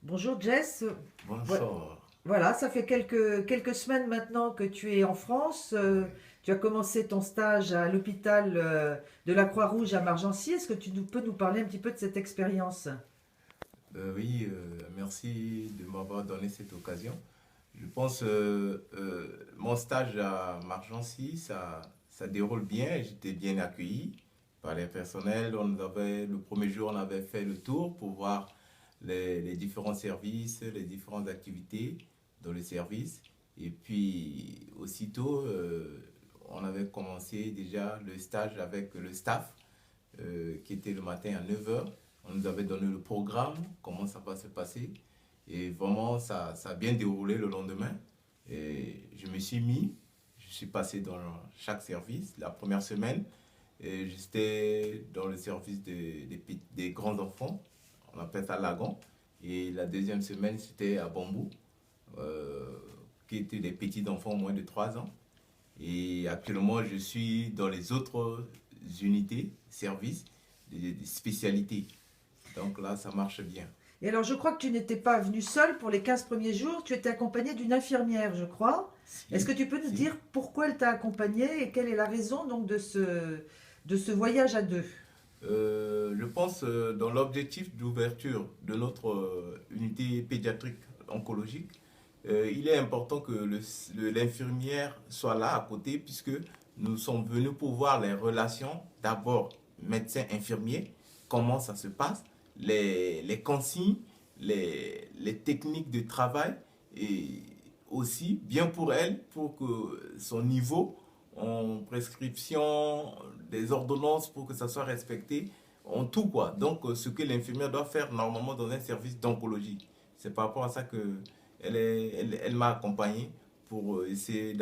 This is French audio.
Bonjour Jess. Vo- Bonsoir. Voilà, ça fait quelques semaines maintenant que tu es en France. Tu as commencé ton stage à l'hôpital de la Croix-Rouge à Margency. Est-ce que peux nous parler un petit peu de cette expérience? Oui, merci de m'avoir donné cette occasion. Je pense mon stage à Margency, ça déroule bien. J'étais bien accueilli par les personnels. Le premier jour, on avait fait le tour pour voir les différents services, les différentes activités dans le service. Et puis, aussitôt, on avait commencé déjà le stage avec le staff qui était le matin à 9 heures. On nous avait donné le programme, comment ça va se passer. Et vraiment, ça a bien déroulé le lendemain. Et je suis passé dans chaque service. La première semaine, j'étais dans le service des grands enfants, on appelle ça Lagon. Et la deuxième semaine, c'était à Bambou, euh, qui étaient des petits enfants moins de 3 ans. Et actuellement, je suis dans les autres unités, services, des spécialités. Donc là, ça marche bien. Et alors, je crois que tu n'étais pas venu seul pour les 15 premiers jours. Tu étais accompagné d'une infirmière, je crois. Est-ce que Si, tu peux nous si. dire pourquoi elle t'a accompagné et quelle est la raison donc de ce voyage à deux? Je pense dans l'objectif d'ouverture de notre unité pédiatrique oncologique, il est important que l'infirmière soit là à côté puisque nous sommes venus pour voir les relations d'abord médecin-infirmier, comment ça se passe, les consignes, les techniques de travail et aussi bien pour elle, pour que son niveau en prescription, des ordonnances pour que ça soit respecté, en tout quoi. Donc ce que l'infirmière doit faire normalement dans un service d'oncologie. C'est par rapport à ça que elle m'a accompagné pour essayer